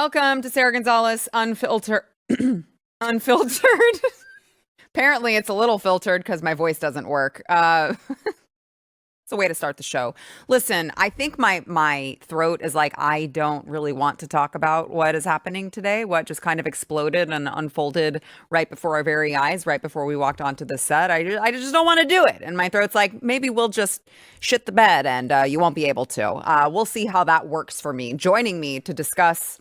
Welcome to Sara Gonzales Unfiltered. Unfiltered. Apparently, it's a little filtered because my voice doesn't work. It's a way to start the show. Listen, I think my throat is like, I don't really want to talk about what is happening today, what just kind of exploded and unfolded right before our very eyes, right before we walked onto the set. I just don't want to do it. And my throat's like, maybe we'll just shit the bed and you won't be able to. We'll see how that works for me. Joining me to discuss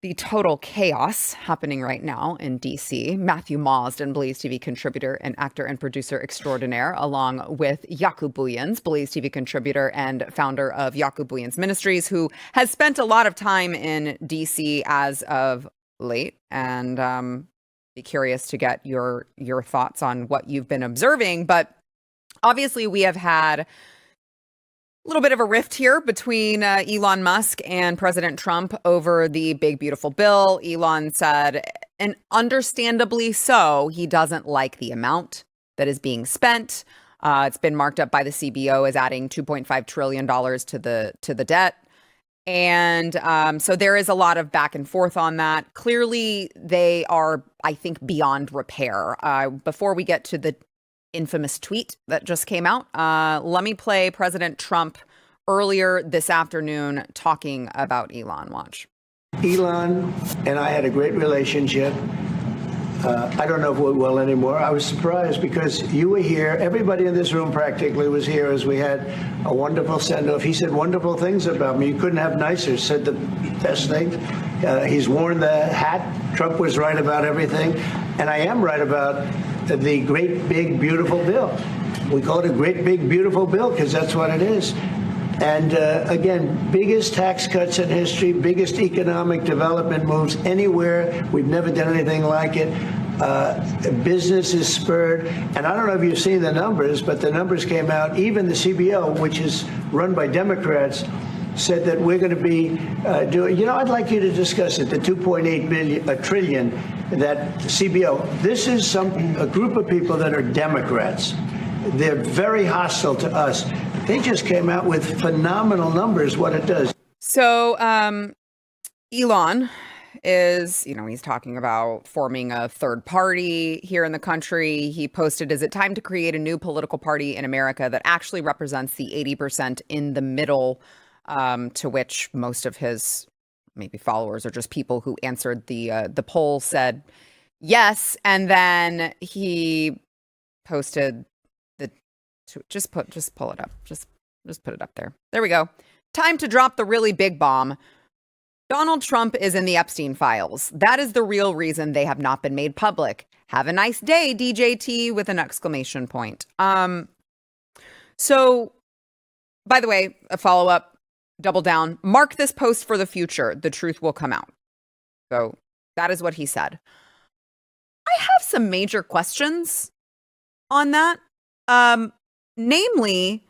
the total chaos happening right now in DC, Matthew Mausdon, Blaze TV contributor and actor and producer extraordinaire, along with Jaco Booyens, Blaze TV contributor and founder of Jaco Booyens Ministries, who has spent a lot of time in DC as of late, and be curious to get your thoughts on what you've been observing. But obviously, we have had a little bit of a rift here between Elon Musk and President Trump over the big, beautiful bill. Elon said, and understandably so, he doesn't like the amount that is being spent. It's been marked up by the CBO as adding $2.5 trillion to the debt. And so there is a lot of back and forth on that. Clearly, they are, I think, beyond repair. Before we get to the infamous tweet that just came out, let me play President Trump earlier this afternoon talking about Elon. Watch. Elon and I had a great relationship. I don't know if we're well anymore. I was surprised because you were here. Everybody in this room practically was here as we had a wonderful send-off. He said wonderful things about me. You couldn't have nicer. Said the best thing. He's worn the hat. Trump was right about everything. And I am right about the great, big, beautiful bill. We call it a great, big, beautiful bill because that's what it is. And again, biggest tax cuts in history, biggest economic development moves anywhere. We've never done anything like it. Business is spurred. And I don't know if you've seen the numbers, but the numbers came out. Even the CBO, which is run by Democrats, said that we're going to be doing, I'd like you to discuss it, the 2.8 trillion that CBO. This is a group of people that are Democrats. They're very hostile to us. They just came out with phenomenal numbers, what it does. So Elon is, he's talking about forming a third party here in the country. He posted, is it time to create a new political party in America that actually represents the 80% in the middle, to which most of his maybe followers or just people who answered the poll said yes. And then he posted just pull it up. Just put it up there. There we go. Time to drop the really big bomb. Donald Trump is in the Epstein files. That is the real reason they have not been made public. Have a nice day, DJT, with an exclamation point. So, by the way, a follow-up, double down. Mark this post for the future. The truth will come out. So that is what he said. I have some major questions on that. Namely,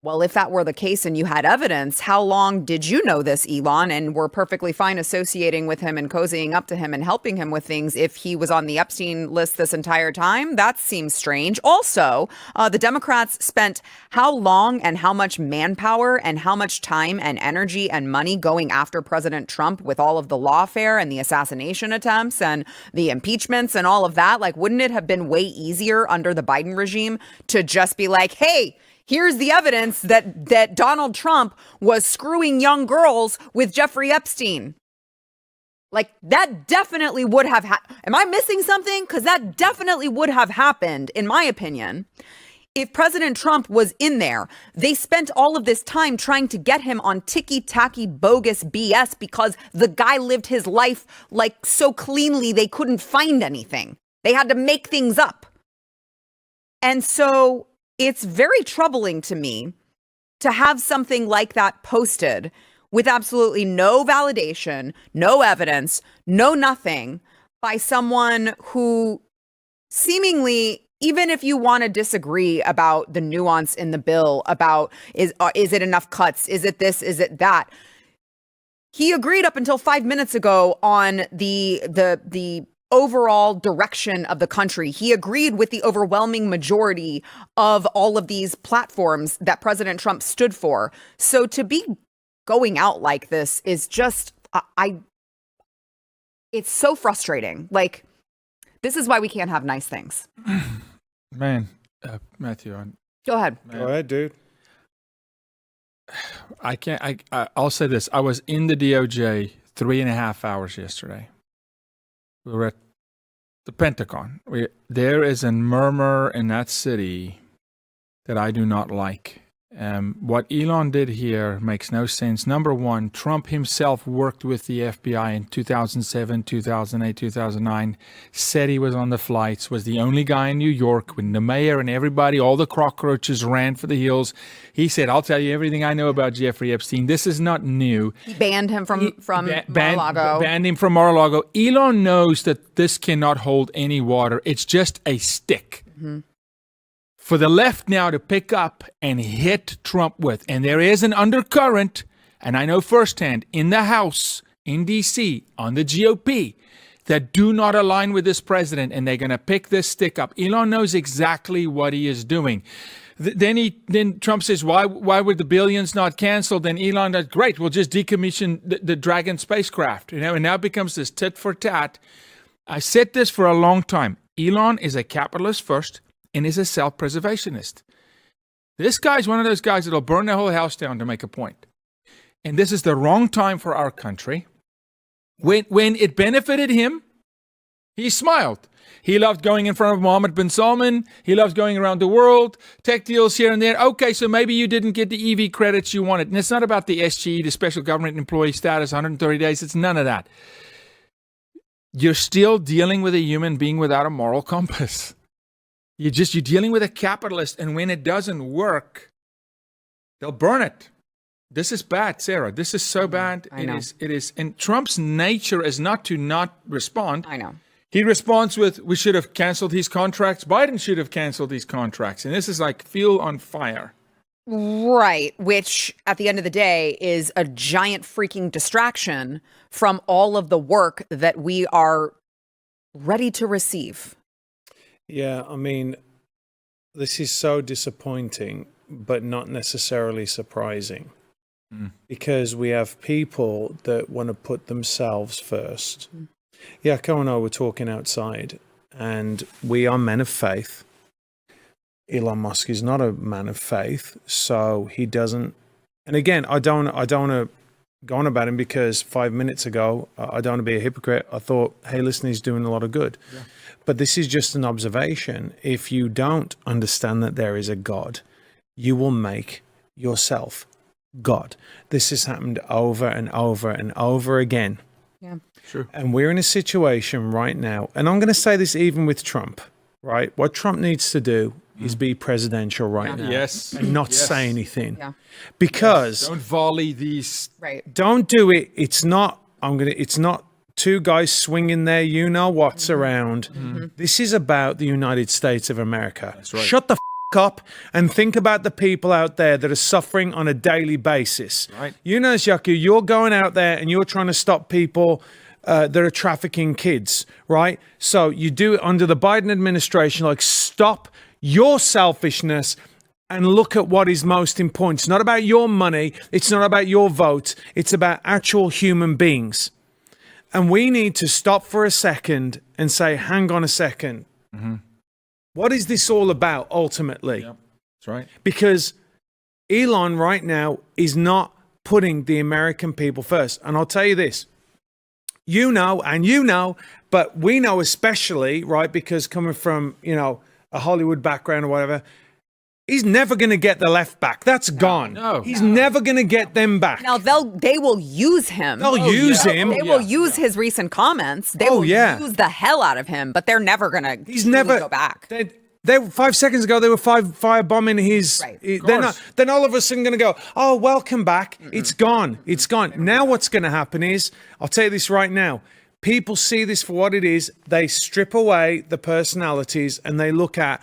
well, if that were the case and you had evidence, how long did you know this, Elon, and were perfectly fine associating with him and cozying up to him and helping him with things if he was on the Epstein list this entire time? That seems strange. Also, the Democrats spent how long and how much manpower and how much time and energy and money going after President Trump with all of the lawfare and the assassination attempts and the impeachments and all of that? Like, wouldn't it have been way easier under the Biden regime to just be like, hey, here's the evidence that Donald Trump was screwing young girls with Jeffrey Epstein? Like, that definitely would have am I missing something? Because that definitely would have happened, in my opinion, if President Trump was in there. They spent all of this time trying to get him on ticky-tacky bogus BS because the guy lived his life like so cleanly they couldn't find anything. They had to make things up. And so it's very troubling to me to have something like that posted with absolutely no validation, no evidence, no nothing by someone who seemingly, even if you want to disagree about the nuance in the bill, about is it enough cuts? Is it this? Is it that? He agreed up until 5 minutes ago on the overall direction of the country. He agreed with the overwhelming majority of all of these platforms that President Trump stood for. So to be going out like this is just, it's so frustrating. Like, this is why we can't have nice things. Man, Matthew. Go ahead. Man, Go ahead, dude. I'll say this. I was in the DOJ 3.5 hours yesterday. We were at the Pentagon. There is a murmur in that city that I do not like. What Elon did here makes no sense. Number one, Trump himself worked with the FBI in 2007, 2008, 2009, said he was on the flights, was the only guy in New York when the mayor and everybody, all the cockroaches ran for the hills. He said, I'll tell you everything I know about Jeffrey Epstein. This is not new. He banned him from Mar-a-Lago. Banned him from Mar-a-Lago. Elon knows that this cannot hold any water. It's just a stick. Mm-hmm. For the left now to pick up and hit Trump with. And there is an undercurrent, and I know firsthand, in the House, in D.C., on the GOP, that do not align with this president, and they're going to pick this stick up. Elon knows exactly what he is doing. Then Trump says, why were the billions not canceled? Then Elon does, great, we'll just decommission the Dragon spacecraft. And now it becomes this tit for tat. I said this for a long time. Elon is a capitalist first, and is a self-preservationist. This guy's one of those guys that'll burn the whole house down to make a point. And this is the wrong time for our country. When it benefited him, he smiled. He loved going in front of Mohammed bin Salman. He loves going around the world, tech deals here and there. Okay, so maybe you didn't get the EV credits you wanted. And it's not about the SGE, the special government employee status, 130 days. It's none of that. You're still dealing with a human being without a moral compass. You're dealing with a capitalist, and when it doesn't work, they'll burn it. This is bad, Sarah. This is so bad. I know. It is. And Trump's nature is not to not respond. I know. He responds with, we should have canceled these contracts. Biden should have canceled these contracts. And this is like fuel on fire. Right, which at the end of the day is a giant freaking distraction from all of the work that we are ready to receive. Yeah, I mean, this is so disappointing, but not necessarily surprising. Because we have people that want to put themselves first. Jaco and I were talking outside, and we are men of faith. Elon Musk is not a man of faith, so he doesn't. And again, I don't want to go on about him because 5 minutes ago, I don't want to be a hypocrite. I thought, hey, listen, he's doing a lot of good. Yeah. But this is just an observation. If you don't understand that there is a God, you will make yourself God. This has happened over and over and over again. Yeah, sure. And we're in a situation right now, and I'm going to say this even with Trump, right? What Trump needs to do is be presidential right now. Yes. And not say anything. Yeah. Because don't volley these. Right. Don't do it. It's not two guys swinging their you-know-whats around. Mm-hmm. This is about the United States of America. That's right. Shut the up and think about the people out there that are suffering on a daily basis. Right. You know, Jaco, you're going out there and you're trying to stop people that are trafficking kids, right? So you do it under the Biden administration, like stop your selfishness and look at what is most important. It's not about your money. It's not about your vote. It's about actual human beings. And we need to stop for a second and say, hang on a second. Mm-hmm. What is this all about ultimately? Yep, that's right. Because Elon right now is not putting the American people first. And I'll tell you this, but we know especially, right, because coming from, a Hollywood background or whatever, he's never going to get the left back. That's gone. No. He's never going to get them back. Now they will use him. They'll use him. They will use his recent comments. They will use the hell out of him, but they're never going to go back. They 5 seconds ago, they were firebombing his. Right. Then all of a sudden going to go, oh, welcome back. Mm-mm. It's gone. It's gone. Now what's going to happen is, I'll tell you this right now. People see this for what it is. They strip away the personalities and they look at,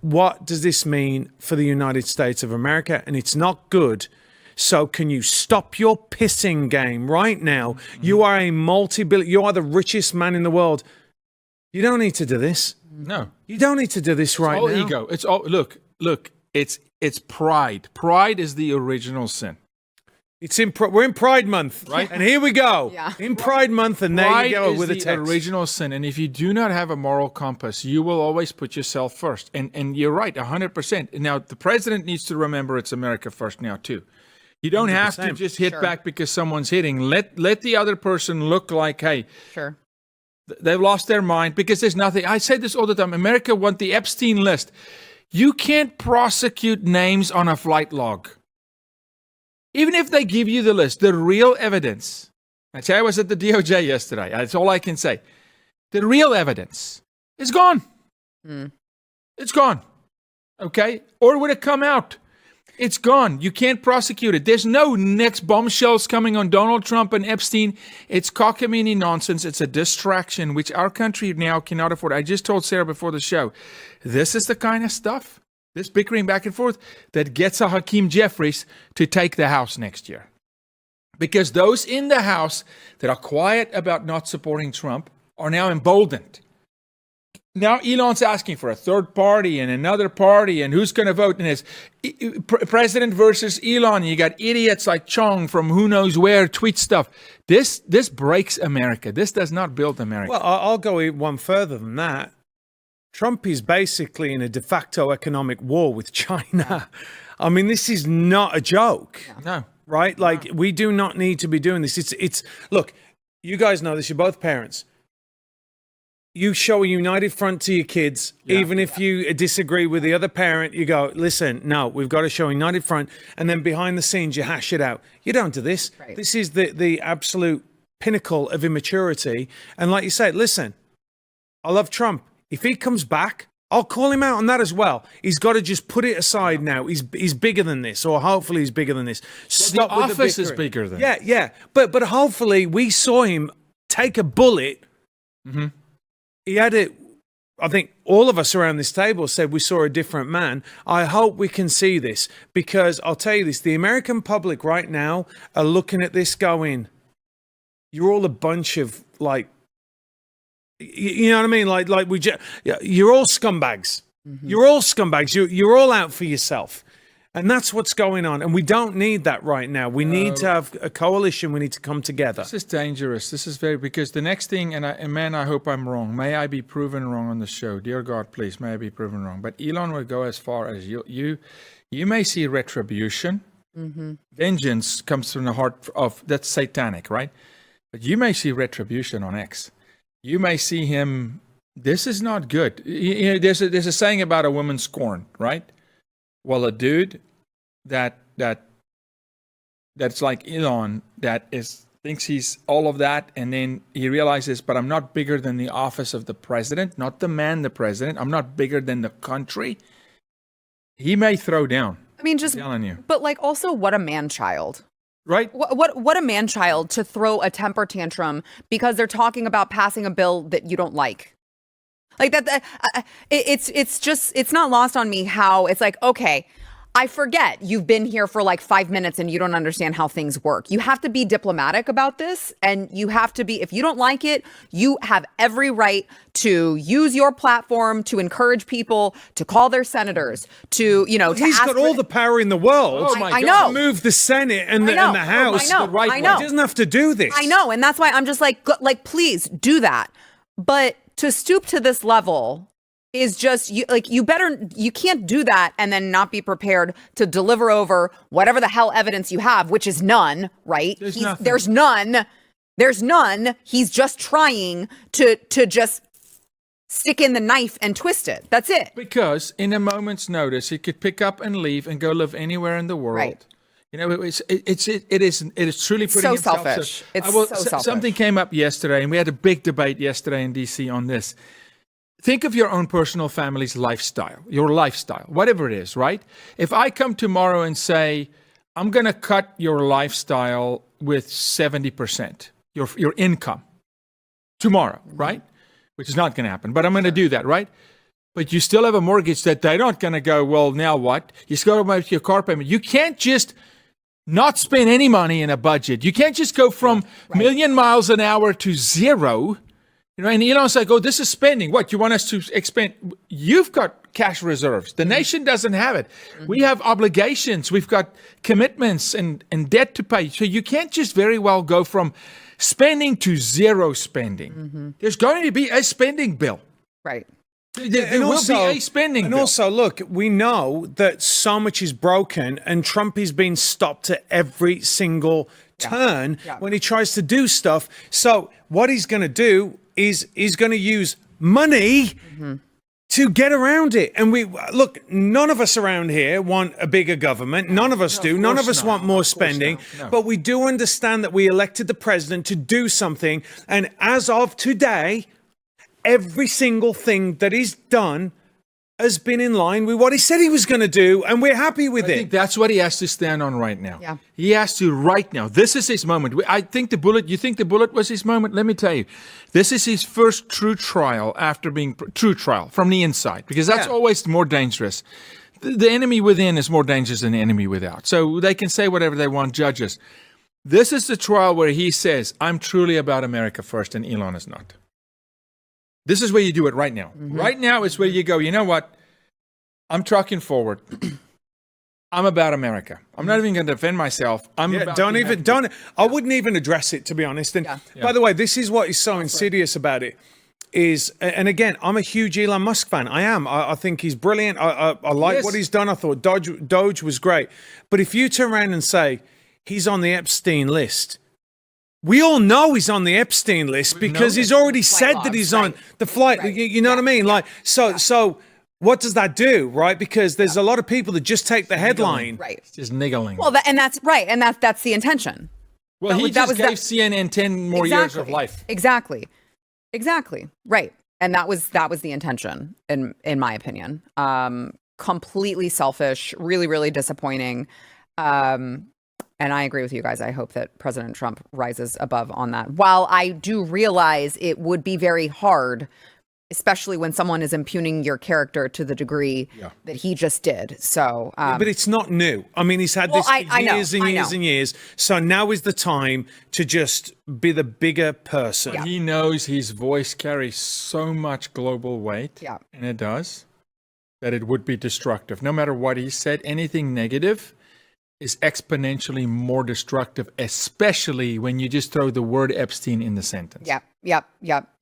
what does this mean for the United States of America? And it's not good. So can you stop your pissing game right now? Mm-hmm. You are you are the richest man in the world. You don't need to do this. No. You don't need to do this right now. It's all ego. It's all, look, it's pride. Pride is the original sin. We're in Pride Month, Right. And here we go. Yeah. In Pride Month, and there Pride you go is with a the text. original sin, and if you do not have a moral compass, you will always put yourself first. And you're right, 100%. Now, the president needs to remember it's America first now, too. You don't have to 100%. just hit Sure. back because someone's hitting. Let the other person look like, hey, Sure. they've lost their mind, because there's nothing. I say this all the time. America want the Epstein list. You can't prosecute names on a flight log. Even if they give you the list, the real evidence. I say I was at the DOJ yesterday. That's all I can say. The real evidence is gone. It's gone. Okay? Or would it come out? It's gone. You can't prosecute it. There's no next bombshells coming on Donald Trump and Epstein. It's cockamamie nonsense. It's a distraction, which our country now cannot afford. I just told Sarah before the show, this is the kind of stuff, this bickering back and forth, that gets a Hakeem Jeffries to take the House next year. Because those in the House that are quiet about not supporting Trump are now emboldened. Now Elon's asking for a third party and another party, and who's going to vote? And it's president versus Elon. You got idiots like Chong from who knows where tweet stuff. This breaks America. This does not build America. Well, I'll go one further than that. Trump is basically in a de facto economic war with China. I mean, this is not a joke. No. Right? Like, we do not need to be doing this. It's look, you guys know this, you're both parents. You show a united front to your kids, even if you disagree with the other parent. You go, listen, no, we've got to show a united front, and then behind the scenes you hash it out. You don't do this. Right. This is the absolute pinnacle of immaturity. And like you say, listen, I love Trump. If he comes back, I'll call him out on that as well. He's got to just put it aside now. He's bigger than this, or hopefully he's bigger than this. Stop the with office is bickering. bigger than. Yeah. But hopefully we saw him take a bullet. Mm-hmm. He had it. I think all of us around this table said we saw a different man. I hope we can see this, because I'll tell you this, the American public right now are looking at this going, you're all a bunch of like, you know what I mean? Like you're all scumbags. Mm-hmm. You're all scumbags. You're all out for yourself. And that's what's going on. And we don't need that right now. We need to have a coalition. We need to come together. This is dangerous. This is because the next thing, and man, I hope I'm wrong. May I be proven wrong on the show. Dear God, please, may I be proven wrong. But Elon would go as far as you may see retribution. Mm-hmm. Vengeance comes from the heart of, that's satanic, right? But you may see retribution on X. You may see him, this is not good. You know, there's a saying about a woman scorned, right? Well, a dude that's like Elon, thinks he's all of that, and then he realizes, but I'm not bigger than the office of the president, not the man, the president. I'm not bigger than the country. He may throw down. I mean, just I'm telling you, but like also, what a man-child. right? What a man-child to throw a temper tantrum because they're talking about passing a bill that you don't like. Like that, it's not lost on me how it's like, okay, I forget you've been here for like 5 minutes and you don't understand how things work. You have to be diplomatic about this, and you have to be, if you don't like it, you have every right to use your platform to encourage people to call their senators, to, you know, to He's ask got for all the power in the world. Oh my I God. know. To move the Senate and the House. I know. the right I know. He doesn't have to do this. I know, and that's why I'm just like, please do that. But to stoop to this level is just you can't do that and then not be prepared to deliver over whatever the hell evidence you have, which is none, right? There's none. He's just trying to just stick in the knife and twist it. That's it. Because in a moment's notice, he could pick up and leave and go live anywhere in the world. Right. You know, it is truly putting So himself. selfish. It's so selfish. Something came up yesterday, and we had a big debate yesterday in DC on this. Think of your own personal family's lifestyle, your lifestyle, whatever it is, right? If I come tomorrow and say, I'm going to cut your lifestyle with 70%, your income tomorrow, right? Which is not going to happen, but I'm going to do that, right? But you still have a mortgage that they're not going to go, well, now what? You still have your car payment. You can't just not spend any money in a budget. You can't just go from a million miles an hour to zero. You know, and Elon's like, oh, this is spending. What, you want us to expand? You've got cash reserves. The nation doesn't have it. We have obligations. We've got commitments and debt to pay. So you can't just very well go from spending to zero spending. There's going to be a spending bill. Right. There will be a spending bill. And also, look, we know that so much is broken, and Trump is being stopped at every single turn when he tries to do stuff. So what he's going to do is he's going to use money to get around it. And none of us around here want a bigger government. None of us do. None of us want more spending. No. But we do understand that we elected the president to do something. And as of today, every single thing that he's done has been in line with what he said he was going to do, and we're happy with it. I think that's what he has to stand on right now. Yeah. He has to right now. This is his moment. I think you think the bullet was his moment? Let me tell you. This is his first true trial after being true trial from the inside, because that's always more dangerous. The enemy within is more dangerous than the enemy without. So they can say whatever they want, judges. This is the trial where he says, I'm truly about America first, and Elon is not. This is where you do it right now. Right now is where you go, you know what? I'm trucking forward. I'm about America. I'm not even going to defend myself. I wouldn't even address it, to be honest. And by the way, this is what is so insidious about it is, and again, I'm a huge Elon Musk fan. I am. I think he's brilliant. I like what he's done. I thought Doge was great. But if you turn around and say he's on the Epstein list, we all know he's on the Epstein list because he's already said that he's on the flight. Right. You know what I mean? Like, so what does that do, right? Because there's a lot of people that just take the headline. Right. It's just niggling. Well, that's right. And that's the intention. Well, he just gave CNN 10 more years of life. Exactly. Right. And that was the intention, in my opinion. Completely selfish, really, really disappointing. And I agree with you guys. I hope that President Trump rises above on that. While I do realize it would be very hard, especially when someone is impugning your character to the degree that he just did. So, but it's not new. I mean, he's had this for years and years. So now is the time to just be the bigger person. He knows his voice carries so much global weight, and it does, that it would be destructive. No matter what he said, anything negative is exponentially more destructive, especially when you just throw the word Epstein in the sentence. Yep.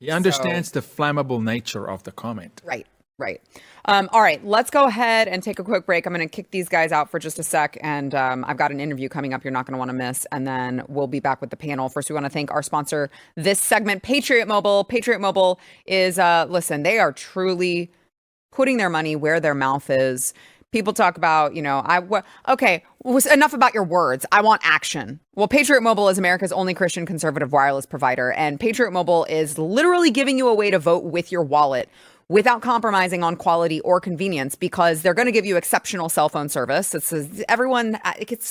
He understands the flammable nature of the comment. Right. All right, let's go ahead and take a quick break. I'm going to kick these guys out for just a sec, and I've got an interview coming up you're not going to want to miss, and then we'll be back with the panel. First, we want to thank our sponsor this segment, Patriot Mobile. Patriot Mobile is, listen, they are truly putting their money where their mouth is. People talk about, enough about your words. I want action. Well, Patriot Mobile is America's only Christian conservative wireless provider, and Patriot Mobile is literally giving you a way to vote with your wallet without compromising on quality or convenience, because they're going to give you exceptional cell phone service. It's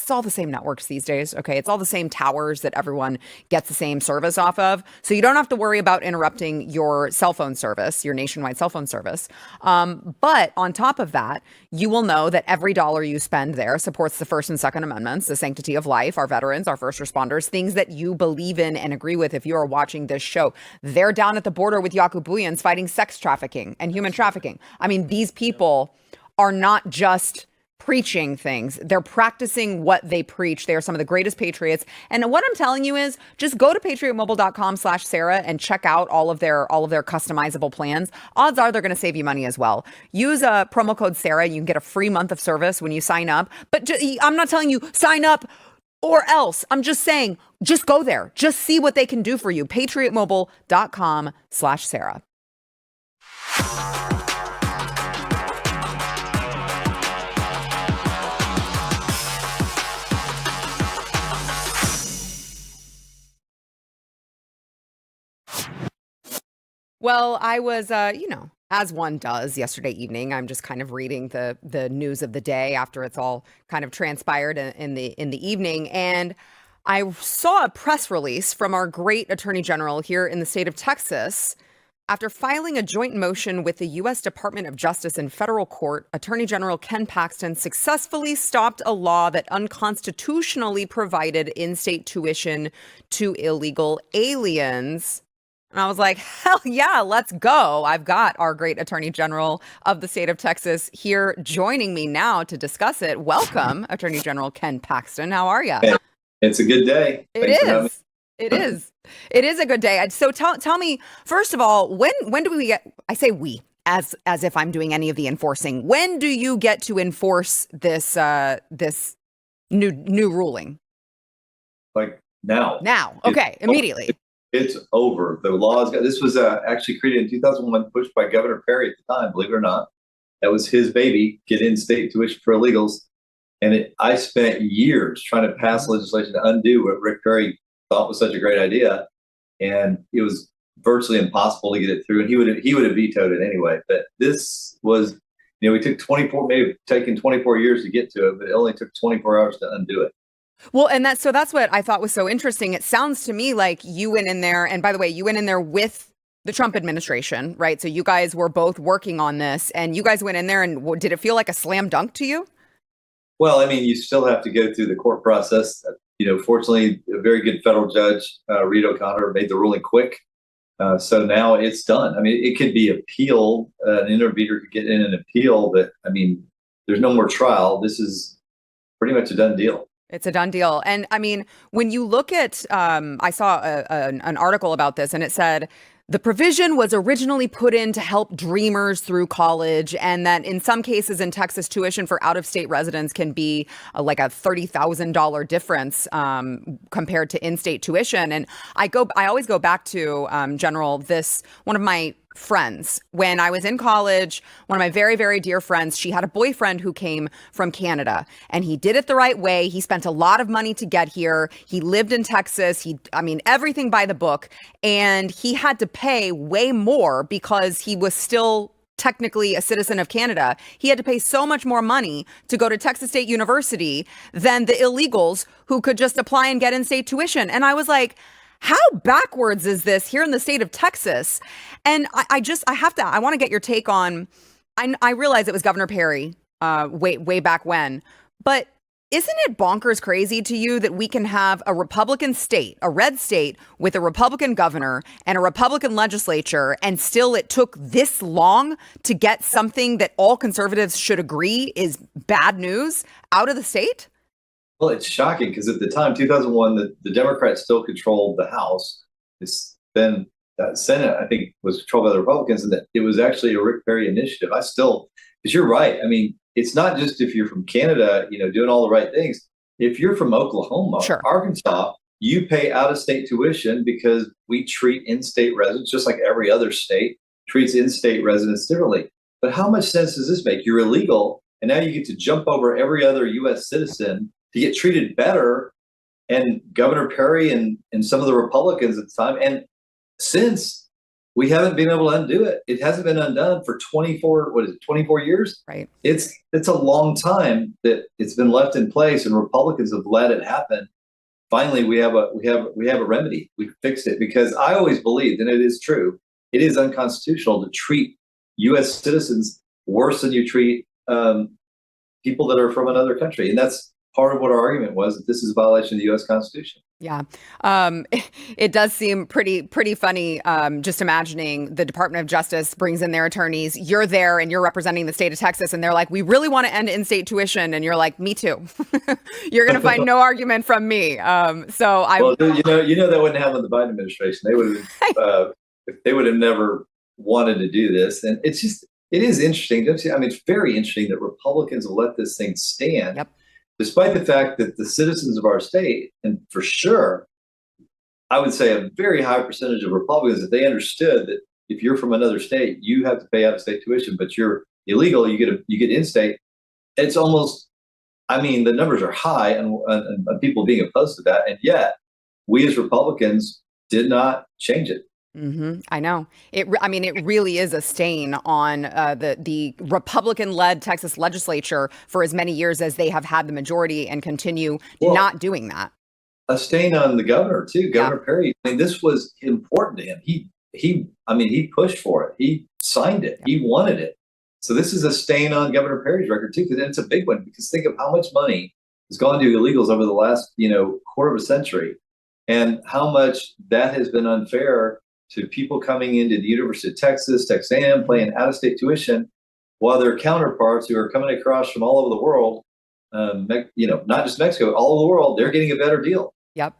all the same networks these days. Okay. It's all the same towers that everyone gets the same service off of. So you don't have to worry about interrupting your cell phone service, your nationwide cell phone service. But on top of that, you will know that every dollar you spend there supports the First and Second Amendments, the sanctity of life, our veterans, our first responders, things that you believe in and agree with if you are watching this show. They're down at the border with Jaco Booyens fighting sex trafficking and human trafficking. I mean, these people are not just preaching things. They're practicing what they preach. They are some of the greatest patriots. And what I'm telling you is just go to patriotmobile.com/Sarah and check out all of their customizable plans. Odds are they're going to save you money as well. Use a promo code Sarah. You can get a free month of service when you sign up. But I'm not telling you sign up or else. I'm just saying, just go there. Just see what they can do for you. patriotmobile.com/Sarah. Well, I was, as one does yesterday evening, I'm just kind of reading the news of the day after it's all kind of transpired in the evening. And I saw a press release from our great attorney general here in the state of Texas. After filing a joint motion with the U.S. Department of Justice in federal court, Attorney General Ken Paxton successfully stopped a law that unconstitutionally provided in-state tuition to illegal aliens. And I was like, hell yeah, let's go. I've got our great Attorney General of the state of Texas here joining me now to discuss it. Welcome, Attorney General Ken Paxton. How are you? It's a good day. Thanks for having me. It is. It is a good day. So tell me, first of all, when do we get, I say we, as if I'm doing any of the enforcing. When do you get to enforce this this new ruling? Like now. Now. Okay, immediately. It's over. The laws. This was actually created in 2001, pushed by Governor Perry at the time. Believe it or not, that was his baby. Get in-state tuition for illegals, and I spent years trying to pass legislation to undo what Rick Perry thought was such a great idea, and it was virtually impossible to get it through. And he would have vetoed it anyway. But this was, we took 24, maybe taken 24 years to get to it, but it only took 24 hours to undo it. Well, and that's what I thought was so interesting. It sounds to me like you went in there, and by the way, you went in there with the Trump administration, right? So you guys were both working on this, and you guys went in there, and did it feel like a slam dunk to you? Well, I mean, you still have to go through the court process. Fortunately, a very good federal judge, Reed O'Connor, made the ruling quick. So now it's done. I mean, it could be appealed. An intervener could get in an appeal, but I mean, there's no more trial. This is pretty much a done deal. It's a done deal. And I mean, when you look at, I saw an article about this, and it said the provision was originally put in to help dreamers through college, and that in some cases in Texas, tuition for out-of-state residents can be like a $30,000 difference compared to in-state tuition. And I always go back to, General, one of my friends when I was in college, one of my very, very dear friends, she had a boyfriend who came from Canada, and he did it the right way. He spent a lot of money to get here. He lived in Texas. Everything by the book, and he had to pay way more because he was still technically a citizen of Canada. He had to pay so much more money to go to Texas State University than the illegals who could just apply and get in-state tuition. And I was like, how backwards is this here in the state of Texas? And I want to get your take on, I realize it was Governor Perry way back when, but isn't it bonkers crazy to you that we can have a Republican state, a red state with a Republican governor and a Republican legislature, and still it took this long to get something that all conservatives should agree is bad news out of the state? Well, it's shocking because at the time, 2001, the Democrats still controlled the House. Then that Senate, I think, was controlled by the Republicans, and that it was actually a Rick Perry initiative. Because you're right. I mean, it's not just if you're from Canada, doing all the right things. If you're from Oklahoma, sure, Arkansas, you pay out-of-state tuition because we treat in-state residents just like every other state treats in-state residents differently. But how much sense does this make? You're illegal, and now you get to jump over every other U.S. citizen to get treated better. And Governor Perry and some of the Republicans at the time, and since, we haven't been able to undo it. It hasn't been undone for 24 years? Right. It's a long time that it's been left in place, and Republicans have let it happen. Finally, we have a remedy. We fixed it, because I always believed, and it is true, it is unconstitutional to treat U.S. citizens worse than you treat people that are from another country. And that's part of what our argument was, that this is a violation of the U.S. Constitution. Yeah. It does seem pretty funny, just imagining the Department of Justice brings in their attorneys. You're there and you're representing the state of Texas, and they're like, we really want to end in-state tuition. And you're like, me too. You're going to find no argument from me. Well, that wouldn't happen in the Biden administration. They would have never wanted to do this. And it is interesting. Don't you? I mean, it's very interesting that Republicans have let this thing stand. Yep. Despite the fact that the citizens of our state, and for sure, I would say a very high percentage of Republicans, that they understood that if you're from another state, you have to pay out-of-state tuition, but you're illegal, you get in-state. It's almost, the numbers are high on people being opposed to that, and yet we as Republicans did not change it. Mm-hmm. I know. It really is a stain on the Republican-led Texas legislature for as many years as they have had the majority, and continue not doing that. A stain on the governor too, Governor Perry. This was important to him. He pushed for it. He signed it. He wanted it. So this is a stain on Governor Perry's record too, because it's a big one. Because think of how much money has gone to illegals over the last quarter of a century, and how much that has been unfair to people coming into the University of Texas, Texas A&M, paying out-of-state tuition, while their counterparts who are coming across from all over the world, not just Mexico, all over the world, they're getting a better deal. Yep.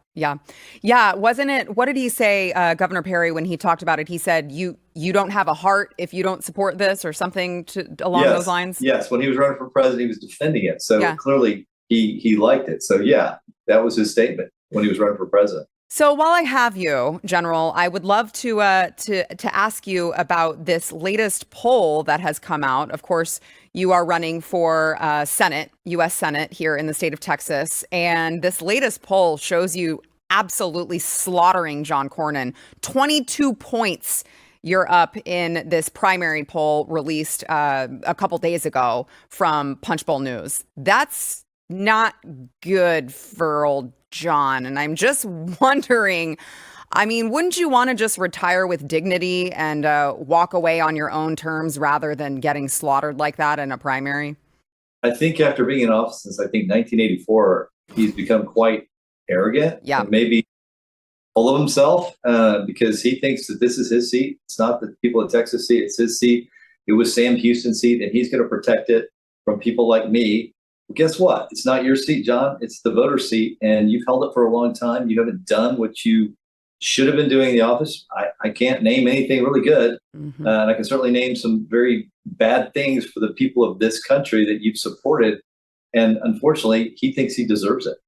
Yeah. Wasn't it? What did he say, Governor Perry, when he talked about it? He said, you don't have a heart if you don't support this, or something along those lines. Yes. When he was running for president, he was defending it. So clearly he liked it. So yeah, that was his statement when he was running for president. So while I have you, General, I would love to ask you about this latest poll that has come out. Of course, you are running for Senate, U.S. Senate here in the state of Texas. And this latest poll shows you absolutely slaughtering John Cornyn. 22 points you're up in this primary poll released a couple days ago from Punchbowl News. That's not good for old John. And I'm just wondering, I mean, wouldn't you want to just retire with dignity and walk away on your own terms rather than getting slaughtered like that in a primary? I think after being in office since, I think, 1984, he's become quite arrogant. Yeah. And maybe full of himself because he thinks that this is his seat. It's not the people of Texas seat. It's his seat. It was Sam Houston's seat, and he's going to protect it from people like me. Well, guess what? It's not your seat, John. It's the voter seat, and you've held it for a long time. You haven't done what you should have been doing in the office. I can't name anything really good, and I can certainly name some very bad things for the people of this country that you've supported. And unfortunately, he thinks he deserves it.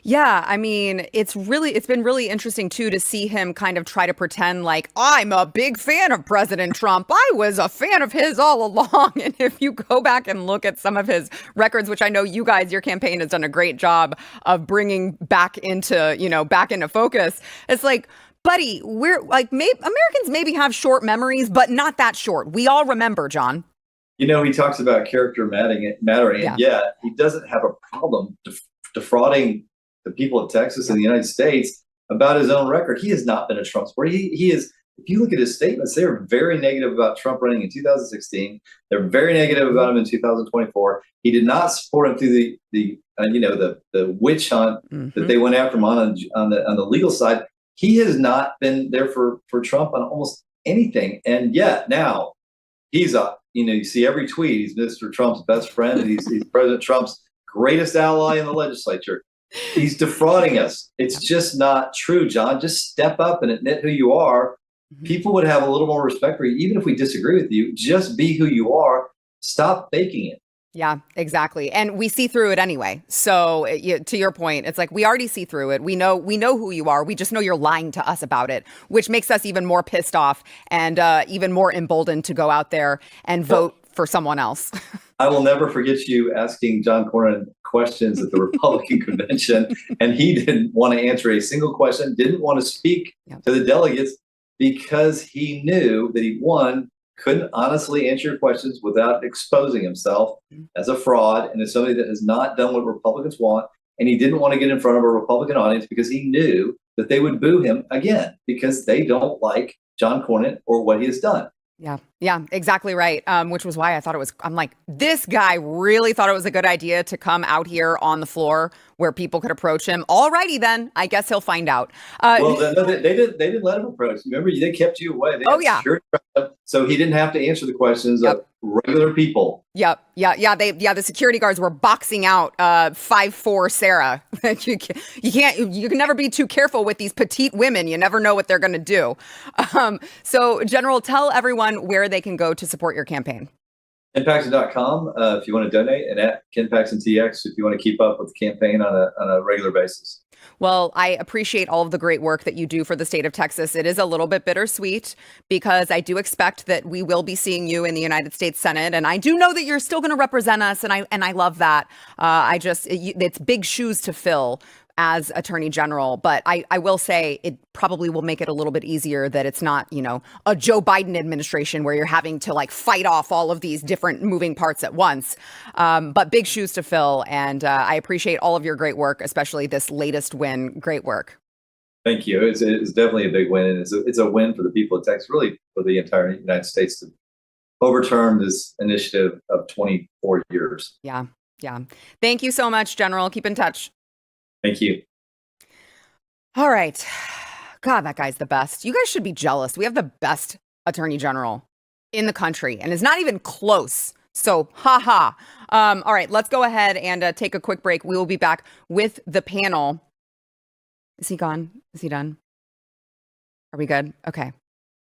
Yeah, I mean, it's been really interesting, too, to see him kind of try to pretend like, I'm a big fan of President Trump. I was a fan of his all along. And if you go back and look at some of his records, which I know you guys, your campaign has done a great job of bringing back into focus, it's like, buddy, we're like, Americans maybe have short memories, but not that short. We all remember, John. He talks about character mattering. Yeah. And yeah, he doesn't have a problem defrauding the people of Texas and the United States about his own record. He has not been a Trump supporter. He is. If you look at his statements, they are very negative about Trump running in 2016. They're very negative about him in 2024. He did not support him through the witch hunt that they went after him on the legal side. He has not been there for Trump on almost anything, and yet now he's up. You see every tweet. He's Mr. Trump's best friend, and he's President Trump's greatest ally in the legislature. He's defrauding us. It's just not true, John. Just step up and admit who you are. People would have a little more respect for you, even if we disagree with you. Just be who you are. Stop faking it. Yeah, exactly. And we see through it anyway. So to your point, it's like we already see through it. We know who you are. We just know you're lying to us about it, which makes us even more pissed off and even more emboldened to go out there and vote for someone else. I will never forget you asking John Cornyn questions at the Republican convention, and he didn't want to answer a single question, didn't want to speak to the delegates because he knew that he, couldn't honestly answer your questions without exposing himself as a fraud and as somebody that has not done what Republicans want. And he didn't want to get in front of a Republican audience because he knew that they would boo him again because they don't like John Cornyn or what he has done. Yeah, exactly right. Which was why I'm like, this guy really thought it was a good idea to come out here on the floor where people could approach him. All righty, then. I guess he'll find out. They didn't let him approach. Remember, they kept you away. So he didn't have to answer the questions of regular people. Yeah. The security guards were boxing out 5'4" Sara. You can never be too careful with these petite women. You never know what they're going to do. So, General, tell everyone where they can go to support your campaign. KenPaxton.com if you want to donate, and at KenPaxtonTX if you want to keep up with the campaign on a regular basis. Well, I appreciate all of the great work that you do for the state of Texas. It is a little bit bittersweet because I do expect that we will be seeing you in the United States Senate. And I do know that you're still going to represent us. And I love that. It's big shoes to fill as Attorney General. But I will say it probably will make it a little bit easier that it's not, a Joe Biden administration where you're having to fight off all of these different moving parts at once. But big shoes to fill. And I appreciate all of your great work, especially this latest win. Great work. Thank you. It's definitely a big win. And it's a win for the people of Texas, really for the entire United States to overturn this initiative of 24 years. Yeah. Thank you so much, General. Keep in touch. Thank you. All right. God, that guy's the best. You guys should be jealous. We have the best attorney general in the country, and it's not even close. So, haha. All right, let's go ahead and take a quick break. We will be back with the panel. Is he gone? Is he done? Are we good? Okay.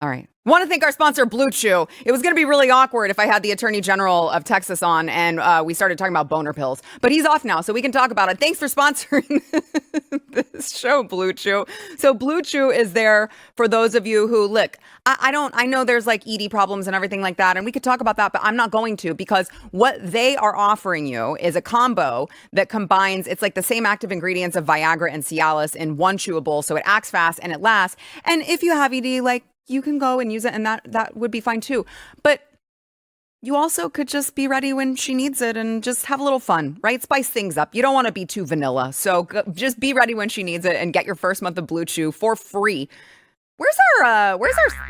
All right. Want to thank our sponsor, BlueChew. It was going to be really awkward if I had the Attorney General of Texas on and we started talking about boner pills, but he's off now, so we can talk about it. Thanks for sponsoring this show, BlueChew. So BlueChew is there for those of you who, look, I know there's like ED problems and everything like that, and we could talk about that, but I'm not going to, because what they are offering you is a combo that combines, it's like the same active ingredients of Viagra and Cialis in one chewable, so it acts fast and it lasts. And if you have ED, like, you can go and use it, and that would be fine too. But you also could just be ready when she needs it and just have a little fun, right? Spice things up. You don't want to be too vanilla. So just be ready when she needs it and get your first month of BlueChew for free. Where's our,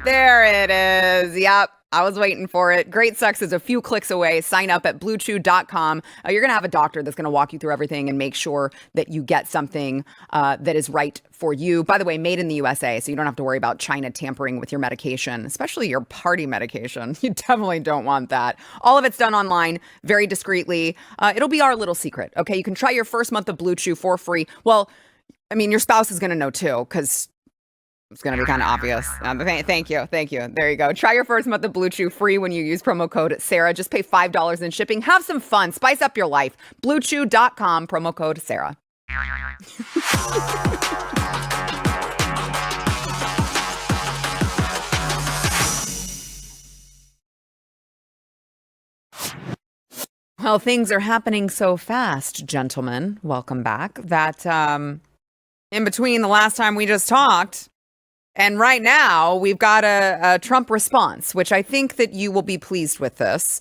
there it is. Yep. I was waiting for it. Great sex is a few clicks away. Sign up at BlueChew.com. You're going to have a doctor that's going to walk you through everything and make sure that you get something that is right for you. By the way, made in the USA, so you don't have to worry about China tampering with your medication, especially your party medication. You definitely don't want that. All of it's done online, very discreetly. It'll be our little secret, okay? You can try your first month of BlueChew for free. Well, I mean, your spouse is going to know too, because it's going to be kind of obvious. Thank you. There you go. Try your first month of BlueChew free when you use promo code Sarah. Just pay $5 in shipping. Have some fun. Spice up your life. BlueChew.com, promo code Sarah. Well, things are happening so fast, gentlemen. Welcome back. That in between the last time we just talked and right now, we've got a Trump response, which I think that you will be pleased with this.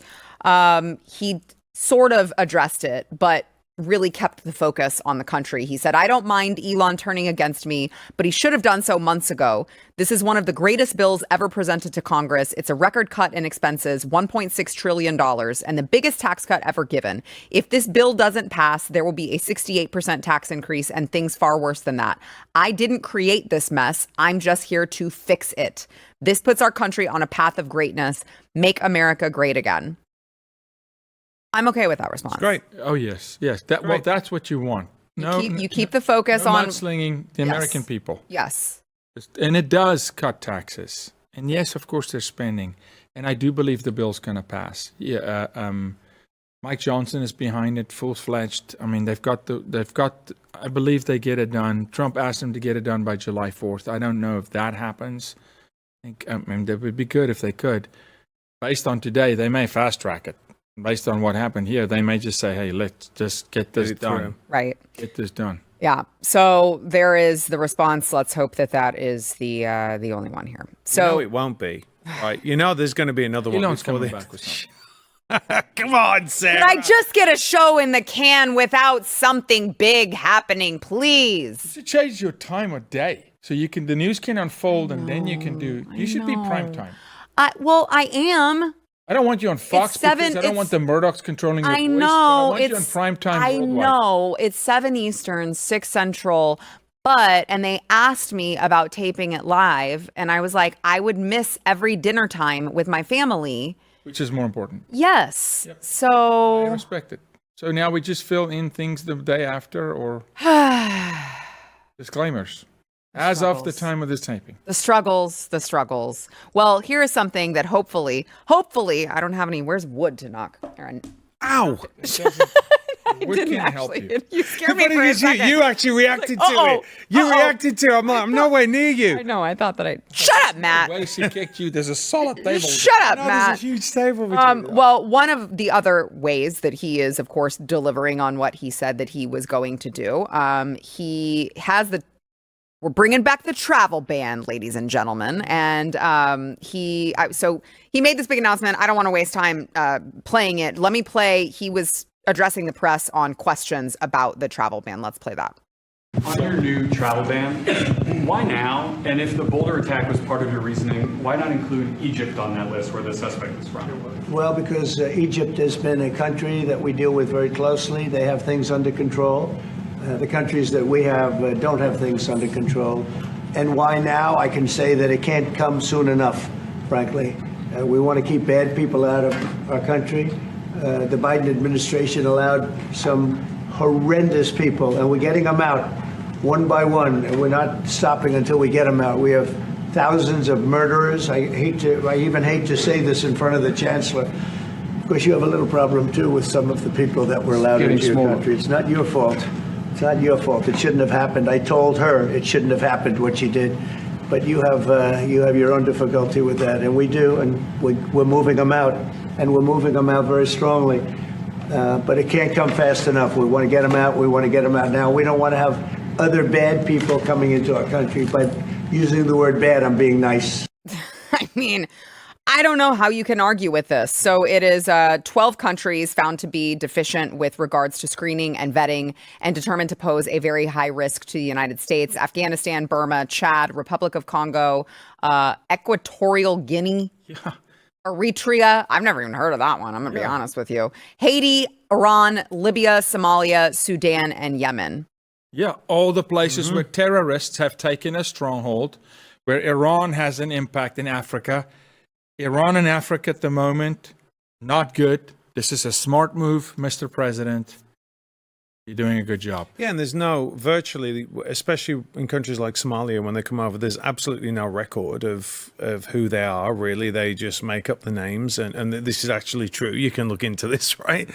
He sort of addressed it, but really kept the focus on the country. He said, I don't mind Elon turning against me, but he should have done so months ago. This is one of the greatest bills ever presented to Congress. It's a record cut in expenses, $1.6 trillion, and the biggest tax cut ever given. If this bill doesn't pass, there will be a 68% tax increase and things far worse than that. I didn't create this mess. I'm just here to fix it. This puts our country on a path of greatness. Make America great again. I'm okay with that response. Great. Oh, yes. Well, that's what you want. You keep the focus on mudslinging the American people. Yes. And it does cut taxes. And yes, of course, they're spending. And I do believe the bill's going to pass. Yeah. Mike Johnson is behind it, full-fledged. I mean, I believe they get it done. Trump asked them to get it done by July 4th. I don't know if that happens. I mean, that would be good if they could. Based on today, they may fast-track it. Based on what happened here, they may just say, hey, let's just get this done. Right. Get this done. Yeah. So there is the response. Let's hope that is the only one here. So no, it won't be. Right. There's going to be another one. Elon's coming back with something. Come on, Sarah. Can I just get a show in the can without something big happening, please? You should change your time of day so the news can unfold and then you can you should be prime time. I am. I don't want you on Fox because I don't want the Murdochs controlling your voice. Know. But I want you on prime time worldwide. I know. It's 7 Eastern, 6 Central. And they asked me about taping it live. And I was like, I would miss every dinner time with my family. Which is more important. Yes. Yep. So. I respect it. So now we just fill in things the day after or disclaimers. As of the time of this taping. The struggles. Well, here is something that hopefully, I don't have any, where's wood to knock? Ow! Wood can't help you. You scared me for a second. You actually reacted to it. You reacted to it. I'm nowhere near you. I know, I thought that Shut up, Matt! The way she kicked you, there's a solid table. Shut up, Matt! There's a huge table between well, one of the other ways that he is, of course, delivering on what he said that he was going to do, he has we're bringing back the travel ban, ladies and gentlemen. And he made this big announcement. I don't want to waste time playing it. Let me play. He was addressing the press on questions about the travel ban. Let's play that. On your new travel ban, why now? And if the Boulder attack was part of your reasoning, why not include Egypt on that list where the suspect was from? Well, because Egypt has been a country that we deal with very closely. They have things under control. The countries that we have don't have things under control. And why now? I can say that it can't come soon enough, frankly. We want to keep bad people out of our country. The Biden administration allowed some horrendous people, and we're getting them out one by one, and we're not stopping until we get them out. We have thousands of murderers. I even hate to say this in front of the chancellor. Of course, you have a little problem, too, with some of the people that were allowed into your country. It's not your fault. It's not your fault. It shouldn't have happened. I told her it shouldn't have happened, what she did. But you have your own difficulty with that, and we do, and we're moving them out, and we're moving them out very strongly. But it can't come fast enough. We want to get them out. We want to get them out now. We don't want to have other bad people coming into our country. But using the word bad, I'm being nice. I mean, I don't know how you can argue with this. So it is 12 countries found to be deficient with regards to screening and vetting and determined to pose a very high risk to the United States. Afghanistan, Burma, Chad, Republic of Congo, Equatorial Guinea, Eritrea. I've never even heard of that one. I'm going to be honest with you. Haiti, Iran, Libya, Somalia, Sudan, and Yemen. Yeah, all the places where terrorists have taken a stronghold, where Iran has an impact in Africa. Iran and Africa at the moment, not good. This is a smart move, Mr. President. You're doing a good job. Yeah, and there's virtually, especially in countries like Somalia, when they come over, there's absolutely no record of who they are, really. They just make up the names, and this is actually true. You can look into this, right?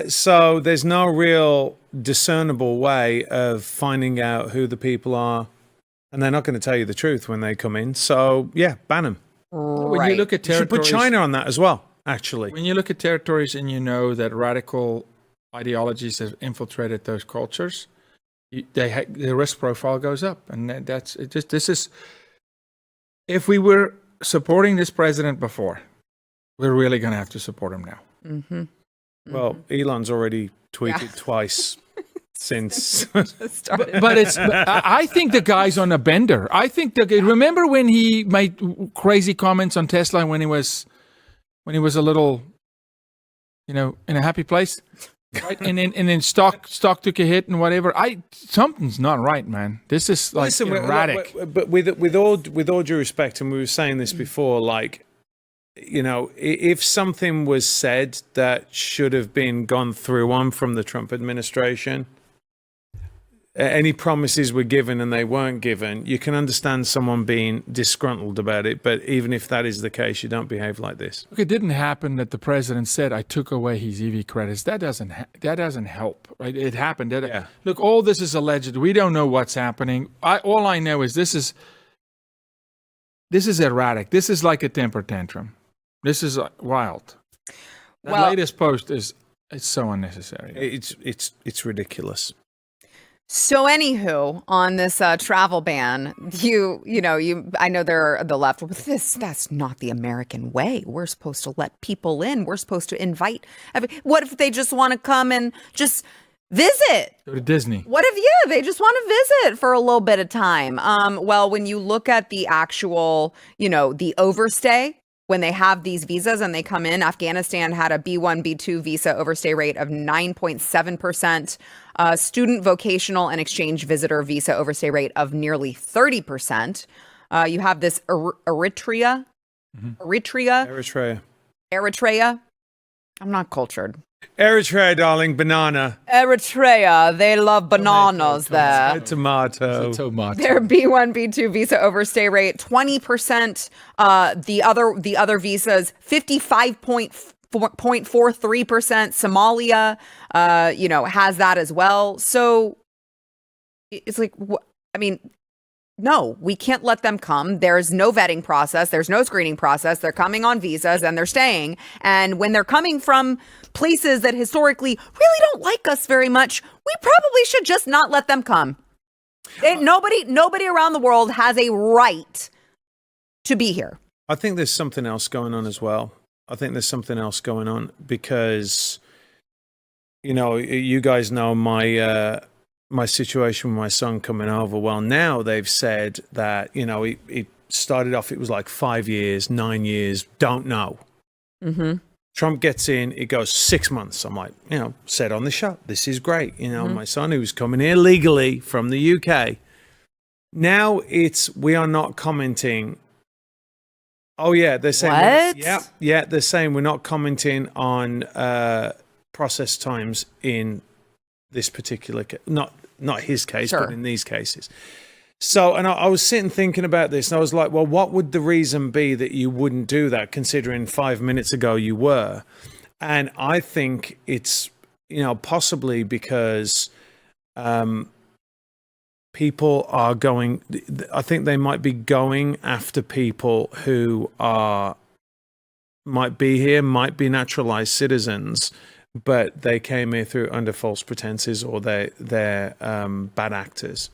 So there's no real discernible way of finding out who the people are, and they're not going to tell you the truth when they come in. So, yeah, ban them. When you look at You should put territories, China on that as well, actually. when you look at territories and you know that radical ideologies have infiltrated those cultures, the risk profile goes up, and that's it. This is, if we were supporting this president before, we're really going to have to support him now. Mm-hmm. Well, Elon's already tweeted twice since. But it's. I think the guy's on a bender. I think remember when he made crazy comments on Tesla when he was a little, in a happy place, right? and then stock took a hit and whatever. Something's not right, man. This is like erratic. But with all due respect, and we were saying this before, like, if something was said that should have been gone through on from the Trump administration, any promises were given and they weren't given, you can understand someone being disgruntled about it. But even if that is the case, you don't behave like this. Look, it didn't happen that the president said, I took away his EV credits. That doesn't help, right? It happened. Look, all this is alleged. We don't know what's happening. All I know is this is erratic. This is like a temper tantrum. This is wild. The latest post it's so unnecessary. It's ridiculous. So anywho, on this travel ban, I know they're the left. That's not the American way. We're supposed to let people in. We're supposed to invite. What if they just want to come and just visit? Go to Disney. What if, they just want to visit for a little bit of time? Well, when you look at the actual, the overstay, when they have these visas and they come in, Afghanistan had a B1, B2 visa overstay rate of 9.7%. Student, vocational, and exchange visitor visa overstay rate of nearly 30%. You have this Eritrea. I'm not cultured. Eritrea, darling, banana. Eritrea, they love bananas there. Tomato. Their B1, B2 visa overstay rate, 20%. The other visas, 55.43%. Somalia, has that as well. So it's like, no, we can't let them come. There's no vetting process. There's no screening process. They're coming on visas and they're staying. And when they're coming from places that historically really don't like us very much, we probably should just not let them come. Nobody around the world has a right to be here. I think there's something else going on as well. Because, you guys know my situation with my son coming over. Well, now they've said that, it started off, it was like 5 years, 9 years, don't know. Mm-hmm. Trump gets in, it goes 6 months. I'm like, said on the show, this is great. My son who's coming here legally from the UK, Now we are not commenting. Oh yeah, they're saying What? they're saying we're not commenting on process times in this particular case. Not his case, Sure. but in these cases. So, and I was sitting thinking about this, and I was like, well, what would the reason be that you wouldn't do that, considering 5 minutes ago you were? And I think it's, possibly because people are going, I think they might be going after people who might be here, might be naturalized citizens, but they came here through under false pretenses, or they're bad actors.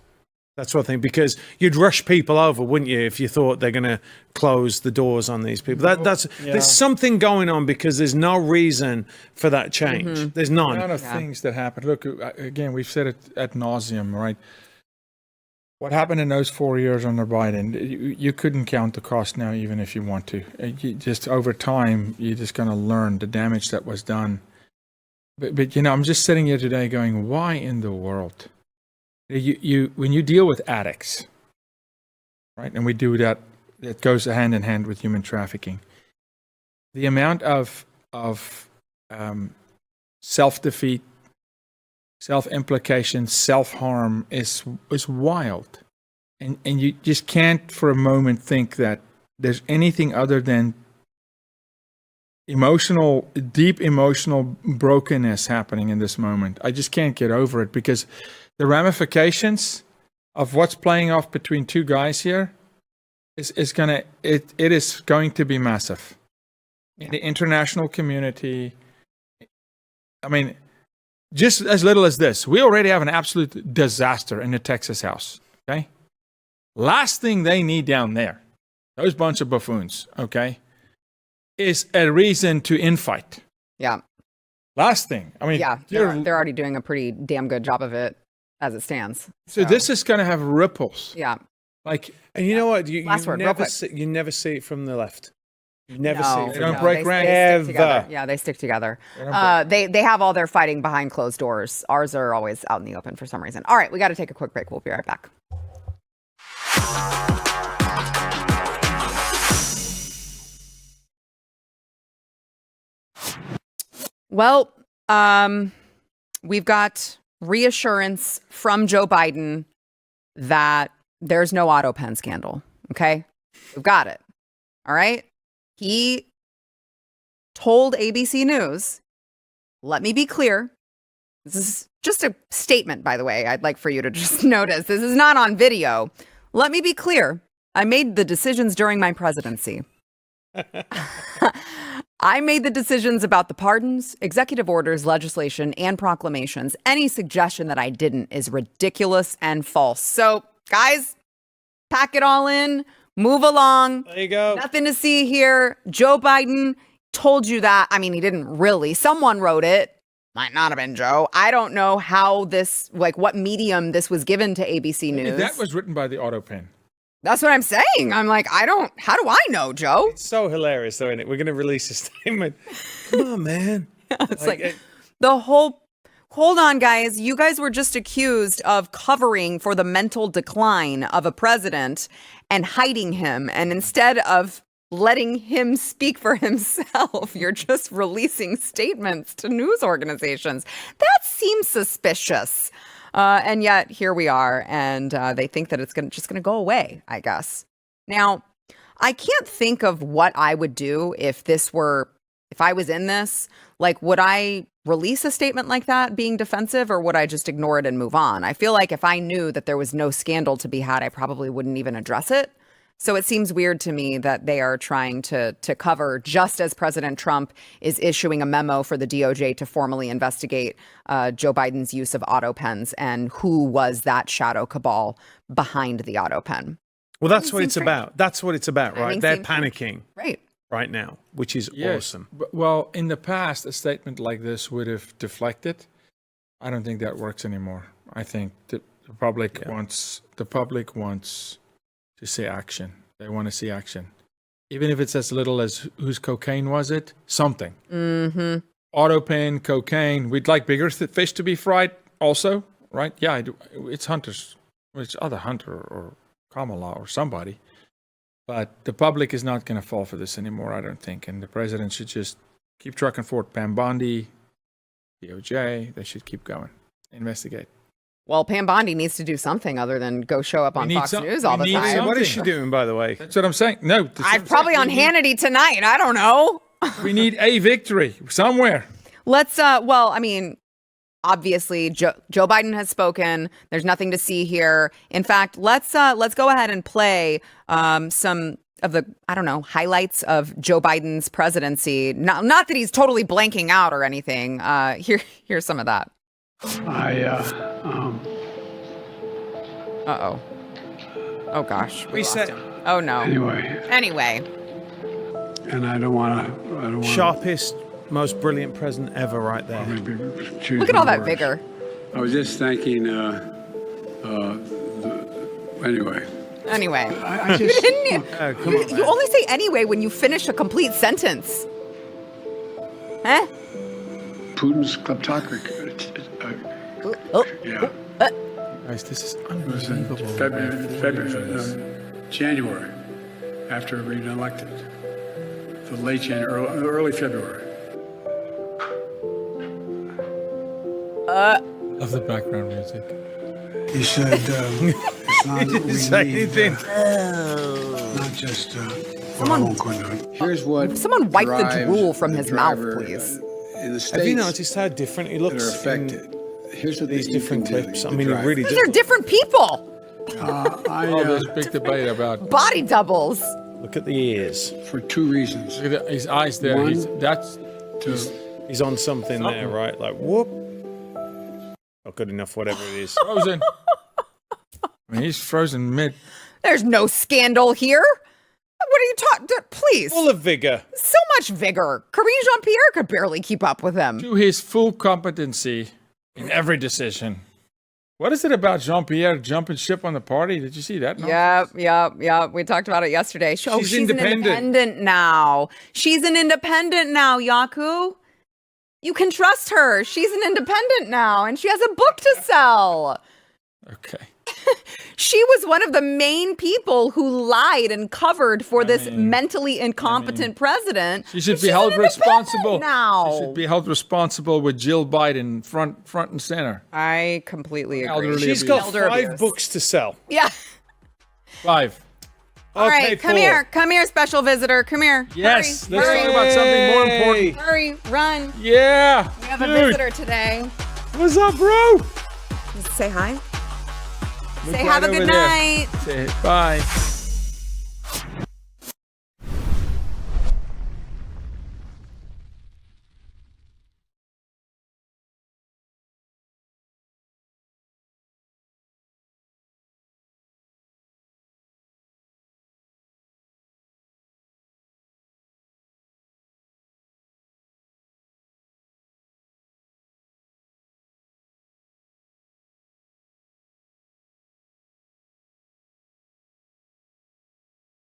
That's what I think, because you'd rush people over, wouldn't you, if you thought they're going to close the doors on these people? There's something going on, because there's no reason for that change. There's none. The amount of things that happen. Look, again, we've said it ad nauseum, right? What happened in those 4 years under Biden, you couldn't count the cost now, even if you want to. Just over time, you're just going to learn the damage that was done. But I'm just sitting here today going, why in the world? When you deal with addicts, right, and we do that, it goes hand in hand with human trafficking. The amount of self-defeat, self-implication, self-harm is wild, and you just can't for a moment think that there's anything other than deep emotional brokenness happening in this moment. I just can't get over it, because the ramifications of what's playing off between two guys here is going to be massive in the international community. I mean, just as little as this, we already have an absolute disaster in the Texas House. Okay, last thing they need down there, those bunch of buffoons, okay, is a reason to infight. Yeah. Last thing. I mean, Yeah, they're already doing a pretty damn good job of it as it stands. So this is going to have ripples. Yeah. Like, and you know what? You Last word, real never quick. you never see it from the left. You never see No, it They from don't the break left. rank. They stick together. Ever. Yeah, they stick together. They They have all their fighting behind closed doors. Ours are always out in the open for some reason. All right, we got to take a quick break. We'll be right back. Well, we've got reassurance from Joe Biden that there's no Autopen scandal. Okay, we've got it. All right. He told ABC News, let me be clear. This is just a statement, by the way. I'd like for you to just notice this is not on video. Let me be clear. I made the decisions during my presidency. I made the decisions about the pardons, executive orders, legislation, and proclamations. Any suggestion that I didn't is ridiculous and false. So, guys, pack it all in. Move along. There you go. Nothing to see here. Joe Biden told you that. I mean, he didn't really. Someone wrote it. Might not have been Joe. I don't know how this, like what medium this was given to ABC News. that was written by the Autopen. That's what I'm saying. I'm like, how do I know, Joe? It's so hilarious, though, isn't it? We're going to release a statement. Come on, man. It's like the whole, hold on, guys. You guys were just accused of covering for the mental decline of a president and hiding him. And instead of letting him speak for himself, you're just releasing statements to news organizations. That seems suspicious. And yet here we are. And they think that it's just going to go away, I guess. Now, I can't think of what I would do if I was in this. Like, would I release a statement like that being defensive, or would I just ignore it and move on? I feel like if I knew that there was no scandal to be had, I probably wouldn't even address it. So it seems weird to me that they are trying to cover, just as President Trump is issuing a memo for the DOJ to formally investigate Joe Biden's use of Autopens and who was that shadow cabal behind the Autopen. Well, that's what it's about. That's what it's about, right? They're panicking right now, which is awesome. Well, in the past, a statement like this would have deflected. I don't think that works anymore. I think the public wants to see action. They want to see action. Even if it's as little as whose cocaine was it? Something. Mm-hmm. Autopen, cocaine. We'd like bigger fish to be fried also, right? Yeah, it's Hunter's. It's other Hunter or Kamala or somebody. But the public is not going to fall for this anymore, I don't think. And the president should just keep trucking forward. Pam Bondi, DOJ, they should keep going. Investigate. Well, Pam Bondi needs to do something other than go show up on Fox News all the time. What is she doing, by the way? That's what I'm saying. No. I'm probably on Hannity tonight. I don't know. We need a victory somewhere. Let's, well, I mean, obviously Joe Biden has spoken. There's nothing to see here. In fact, let's go ahead and play some of the, I don't know, highlights of Joe Biden's presidency. Not that he's totally blanking out or anything. Here's some of that. Uh-oh. Oh, gosh. We lost him. Oh, no. Anyway. And I don't want to. Sharpest, most brilliant president ever right there. Look at all that vigor. I was just thanking, anyway. Anyway. I just, Come on, You only say anyway when you finish a complete sentence. Huh? Putin's kleptocracy. Yeah. guys, this is It was in January, after being elected. The late January, early February. Of the background music. He said, it's not that we say need, anything. not just, well, I won't go into it. Here's what Someone wipe the drives drool from the his mouth, driver, please. In the states Have you noticed how different he that looks are affected. in Here's what these you different can do, clips? I the mean, he driver. really These does. are different people. Oh, there's a big debate about Body doubles. Look at the ears. For two reasons. look at his eyes there. One, That's He's on something there, right? Like, whoop. Not good enough, whatever it is. frozen. I mean, he's frozen mid. There's no scandal here. What are you talking? Please. Full of vigor. So much vigor. Karine Jean-Pierre could barely keep up with him. To his full competency in every decision. What is it about Jean-Pierre jumping ship on the party? Did you see that? Yep. We talked about it yesterday. She's an independent. independent now. She's an independent now, Jaco. You can trust her. She's an independent now, and she has a book to sell. Okay. She was one of the main people who lied and covered for this mentally incompetent president. She should And be she's held an independent responsible. now. She should be held responsible with Jill Biden front and center. I completely agree. Elderly She's abuse. got Elder 5 abuse. books to sell. Yeah. 5. All right, come 4. here. Come here, special visitor. Come here. Yes, Hurry, let's hurry, talk about something more important. hurry, run. Yeah. We have a dude. visitor today. What's up, bro? Say hi. Look Say right have a over good there. night. Say bye.